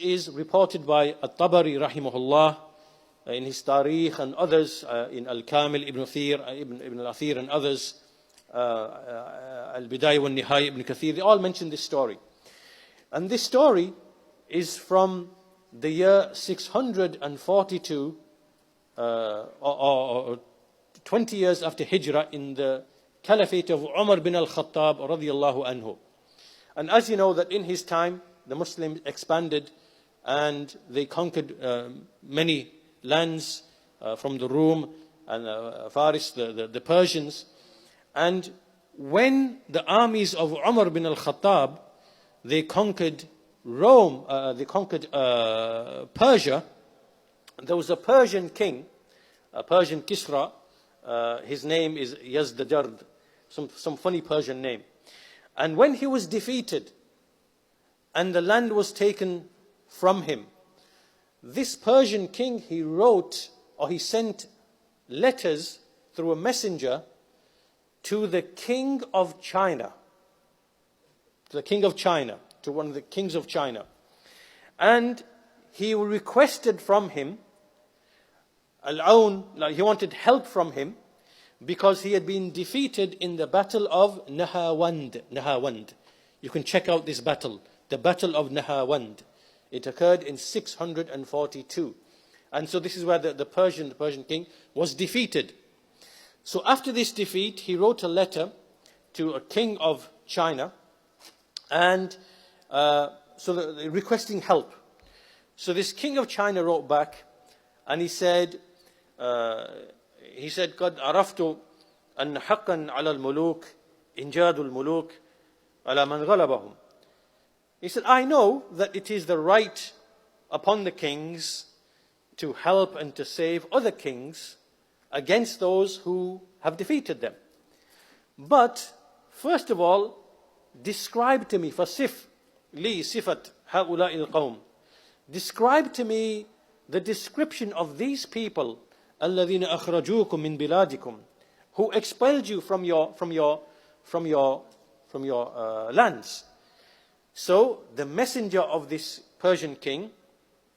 is reported by At-Tabari rahimahullah in his Tarikh and others, in Al-Kamil, Ibn Al-Athir and others, Al-Bidayah wa Nihaya, Ibn Kathir, they all mention this story. And this story is from the year 642, or 20 years after Hijrah, in the Caliphate of Umar bin al-Khattab radiyallahu anhu. And as you know, that in his time, the Muslims expanded and they conquered many lands from the Rum and Faris, the Persians. And when the armies of Umar bin al-Khattab, they conquered Rome, they conquered Persia, there was a Persian king, a Persian Kisra, his name is Yazdajard, some funny Persian name. And when he was defeated and the land was taken from him, this Persian king, he wrote, or he sent letters through a messenger to the king of China, to one of the kings of China. And he requested from him al-aun, like he wanted help from him, because he had been defeated in the battle of Nahawand. You can check out this battle, the battle of Nahawand. It occurred in 642. And so this is where the Persian king was defeated. So after this defeat, he wrote a letter to a king of China, and requesting help. So this king of China wrote back, and he said, قد عرفت أن حقا على الملوك إنجاد الملوك على من غلبهم. He said, I know that it is the right upon the kings to help and to save other kings against those who have defeated them. But first of all, describe to me, فصف لي صفة هؤلاء القوم. Describe to me the description of these people, الذين أخرجوكم من بلادكم, who expelled you from your lands. So the messenger of this Persian king,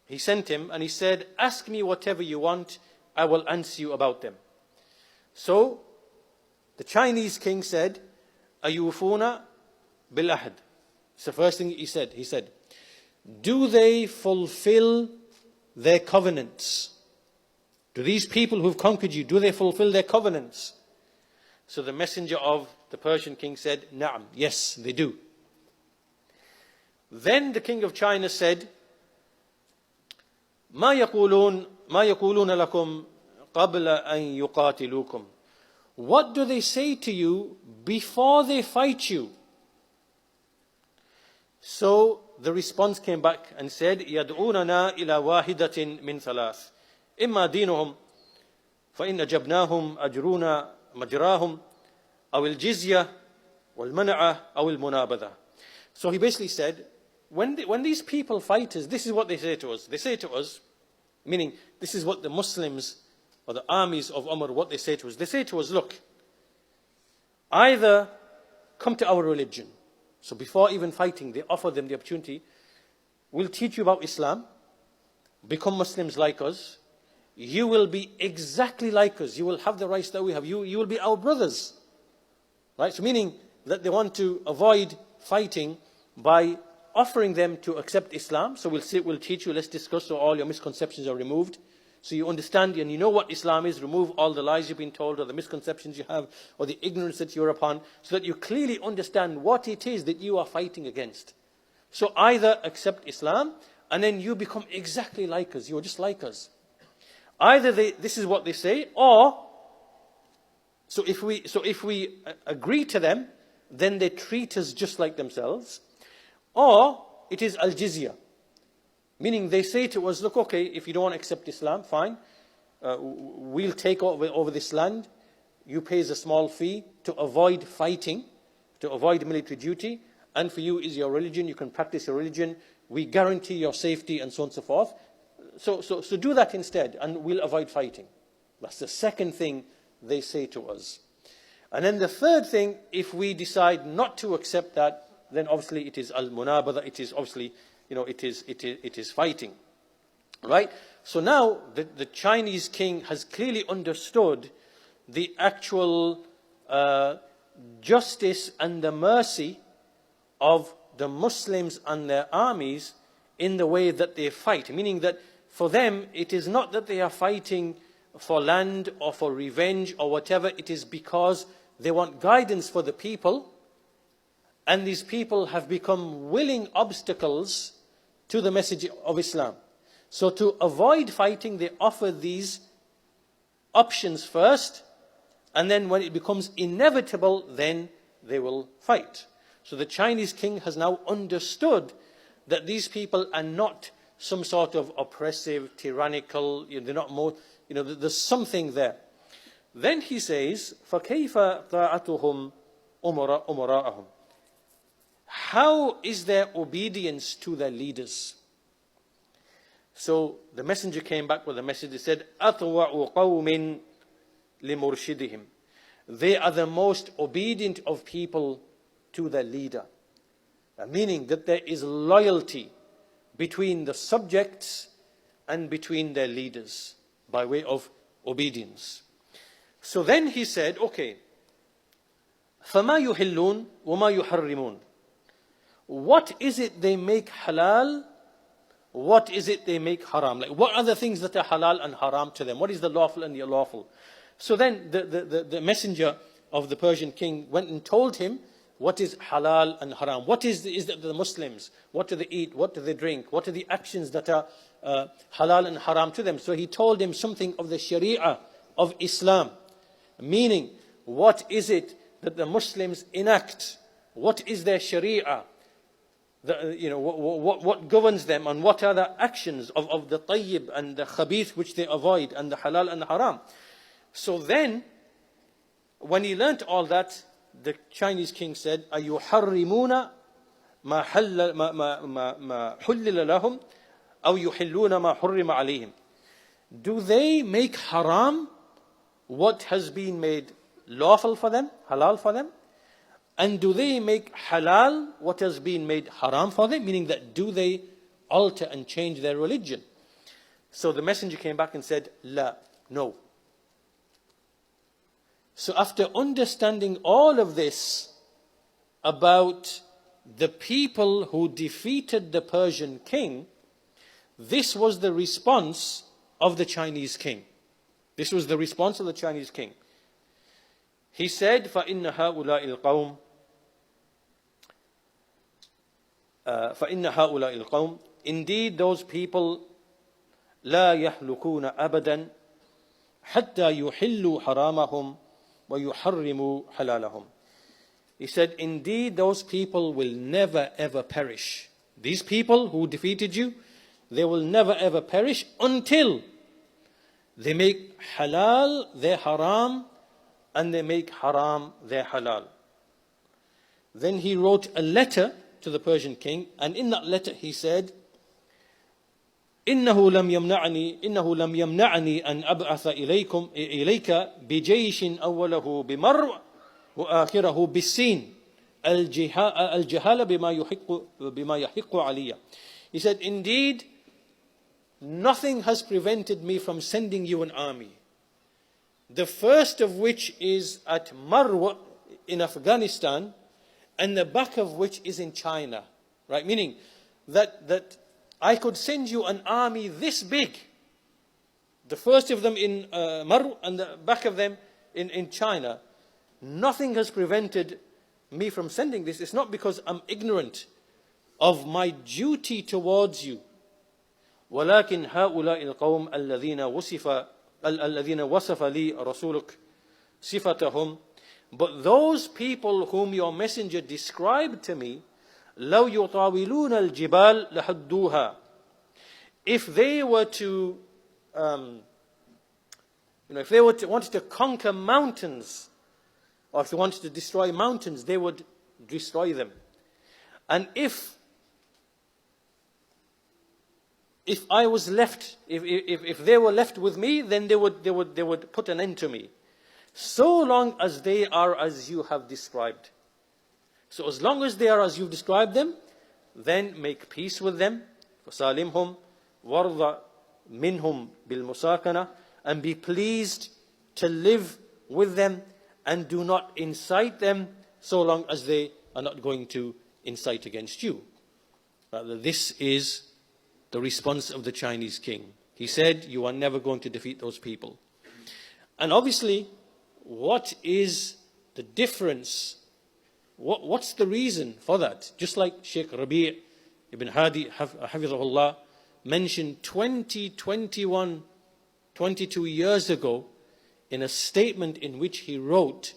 he sent him and he said, ask me whatever you want, I will answer you about them. So the Chinese king said, أيوفون بالعهد. It's the first thing he said. He said, do they fulfill their covenants? Do these people who've conquered you, do they fulfill their covenants? So the messenger of the Persian king said, Na'am, yes, they do. Then the king of China said, ما يقولون لكم قبل أن يقاتلوكم. What do they say to you before they fight you? So the response came back and said, يدعوننا إلى واحدة من ثلاث. إما دينهم فإن أجبناهم أجرونا مجراهم أو الجزية والمنعة أو المنابذة. So he basically said, when these people fight us, this is what they say to us. They say to us, meaning this is what the Muslims or the armies of Umar, what they say to us. They say to us, look, either come to our religion. So before even fighting, they offer them the opportunity. We'll teach you about Islam. Become Muslims like us. You will be exactly like us. You will have the rights that we have. You will be our brothers. Right? So meaning that they want to avoid fighting by offering them to accept Islam. So we'll teach you, let's discuss, so all your misconceptions are removed. So you understand and you know what Islam is. Remove all the lies you've been told or the misconceptions you have or the ignorance that you're upon, so that you clearly understand what it is that you are fighting against. So either accept Islam and then you become exactly like us. You're just like us. Either this is what they say, or so if we agree to them, then they treat us just like themselves. Or it is al-jizya, meaning they say to us, look, okay, if you don't want to accept Islam, fine, we'll take over this land. You pay us a small fee to avoid fighting, to avoid military duty, and for you is your religion. You can practice your religion. We guarantee your safety, and so on and so forth. So do that instead, and we'll avoid fighting. That's the second thing they say to us. And then the third thing, if we decide not to accept that, then obviously it is al-munabada, it is obviously it is fighting. Right? So now the Chinese king has clearly understood the actual justice and the mercy of the Muslims and their armies in the way that they fight. Meaning that for them, it is not that they are fighting for land or for revenge or whatever. It is because they want guidance for the people. And these people have become willing obstacles to the message of Islam. So to avoid fighting, they offer these options first. And then when it becomes inevitable, then they will fight. So the Chinese king has now understood that these people are not some sort of oppressive, tyrannical, they're not more, there's something there. Then he says, فَكَيْفَ طَاعَتُهُمْ أُمَرَاءَهُمْ. How is their obedience to their leaders? So the messenger came back with a message. He said, أَطْوَعُ قَوْمٍ لِمُرْشِدِهِمْ. They are the most obedient of people to their leader. Meaning that there is loyalty between the subjects and between their leaders by way of obedience. So then he said, okay, فَمَا يُحِلُّونَ وَمَا يُحَرِّمُونَ. What is it they make halal? What is it they make haram? Like, what are the things that are halal and haram to them? What is the lawful and the unlawful? So then the messenger of the Persian king went and told him what is halal and haram. What is the Muslims? What do they eat? What do they drink? What are the actions that are halal and haram to them? So he told him something of the Sharia of Islam. Meaning, what is it that the Muslims enact? What is their Sharia? What governs them, and what are the actions of the tayyib and the khabith which they avoid, and the halal and the haram. So then, when he learnt all that, the Chinese king said, أَيُحَرِّمُونَ مَا حُلِّلَ لَهُمْ أَوْ يُحِلُّونَ مَا حُرِّمَ عَلَيْهِمْ. Do they make haram what has been made lawful for them, halal for them? And do they make halal what has been made haram for them? Meaning that do they alter and change their religion? So the messenger came back and said, La, no. So after understanding all of this about the people who defeated the Persian king, this was the response of the Chinese king. This was the response of the Chinese king. He said, فَإِنَّ هَؤُلَاءِ الْقَوْمِ فَإِنَّ هَؤُلَاءِ الْقَوْمِ. Indeed, those people لَا يَحْلُكُونَ أَبَدًا حَتَّى يُحِلُّوا حَرَامَهُمْ وَيُحَرِّمُوا حَلَالَهُمْ. He said, indeed, those people will never ever perish. These people who defeated you, they will never ever perish until they make halal their haram and they make haram their halal. Then he wrote a letter to the Persian king, and in that letter he said, إنه لم يمنعني أن أبعث إليك بجيش أوله بمر وآخره بالسين الجهال بما يحق علي. He said, indeed, nothing has prevented me from sending you an army. The first of which is at Marwa in Afghanistan, and the back of which is in China. Right? Meaning that I could send you an army this big. The first of them in Marw and the back of them in China. Nothing has prevented me from sending this. It's not because I'm ignorant of my duty towards you. ولكن هؤلاء القوم الذين وصف لي رسولك صفتهم. But those people whom your messenger described to me, لو يطاولون الجبال لحدوها. If they were to, wanted to conquer mountains, or if they wanted to destroy mountains, they would destroy them. And if I was left, if they were left with me, then they would put an end to me. So long as they are as you have described. So as long as they are as you've described them, then make peace with them. فَسَالِمْهُمْ وَارْضَ مِنْهُمْ بِالْمُسَاكَنَةِ, and be pleased to live with them, and do not incite them so long as they are not going to incite against you. Rather, this is the response of the Chinese king. He said, you are never going to defeat those people. And obviously, what is the difference? What's the reason for that? Just like Sheikh Rabi' ibn Hadi, Hafizahullah, mentioned 22 years ago in a statement in which he wrote,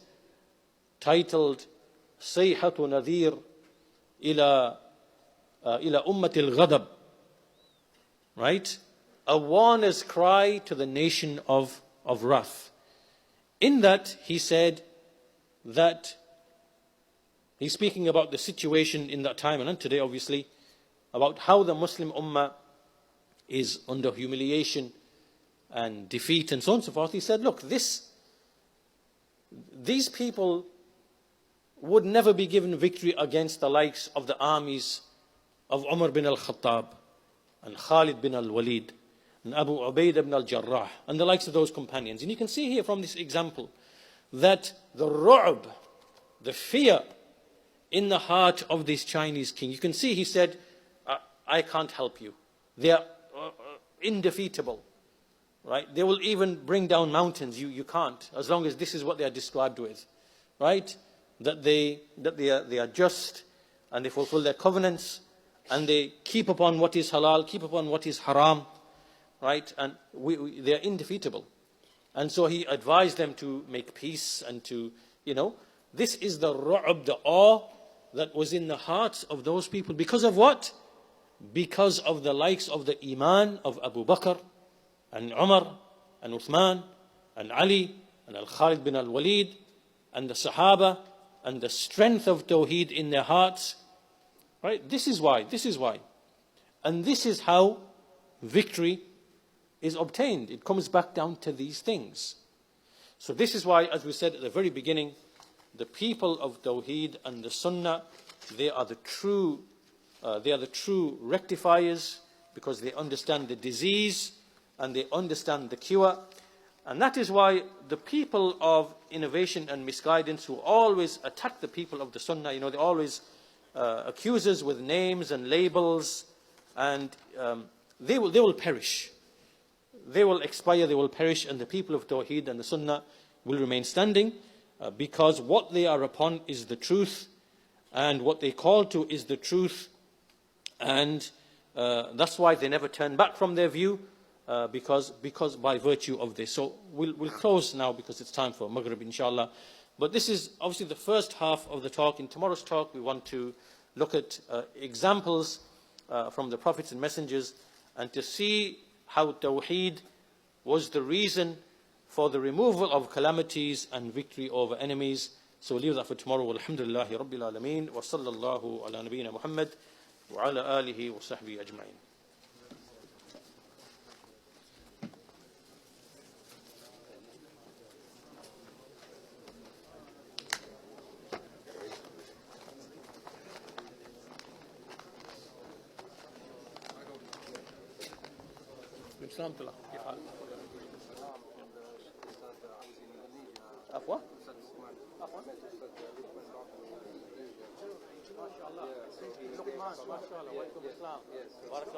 titled Sayhatu Nadir ila Ummatil Ghadab, right? A warner's cry to the nation of wrath. In that, he said that he's speaking about the situation in that time and today, obviously, about how the Muslim Ummah is under humiliation and defeat and so on and so forth. He said, look, these people would never be given victory against the likes of the armies of Umar bin al-Khattab and Khalid bin al-Walid and Abu Ubaidah ibn al-Jarrah and the likes of those companions. And you can see here from this example that the ru'b, the fear in the heart of this Chinese king. You can see he said, I can't help you. They are indefeatable, right? They will even bring down mountains. You can't, as long as this is what they are described with, right? That they are just, and they fulfill their covenants, and they keep upon what is halal, keep upon what is haram, right? And they are indefeatable. And so he advised them to make peace and to, this is the ru'b, the awe that was in the hearts of those people. Because of what? Because of the likes of the iman of Abu Bakr and Umar and Uthman and Ali and Al-Khalid bin al-Walid and the Sahaba, and the strength of Tawheed in their hearts. Right? This is why. And this is how victory is obtained. It comes back down to these things. So this is why, as we said at the very beginning, the people of Tawheed and the Sunnah, they are the true rectifiers, because they understand the disease and they understand the cure. And that is why the people of innovation and misguidance, who always attack the people of the Sunnah, they always accuse us with names and labels, and they will perish. They will expire, they will perish, and the people of Tawheed and the Sunnah will remain standing, because what they are upon is the truth, and what they call to is the truth, and that's why they never turn back from their view, because by virtue of this. So we'll close now, because it's time for Maghrib, inshallah. But this is obviously the first half of the talk. In tomorrow's talk, we want to look at examples from the prophets and messengers, and to see how Tawheed was the reason for the removal of calamities and victory over enemies. So we'll leave that for tomorrow. Walhamdulillahi Rabbil Alameen. Wa sallallahu ala nabiyyina Muhammad wa ala alihi wa sahbihi ajma'in. السلام عليكم. كيف حالك؟ عفوا؟ عفوا؟ ما شاء الله. لقمان ما شاء الله. وعليكم السلام. بارك الله.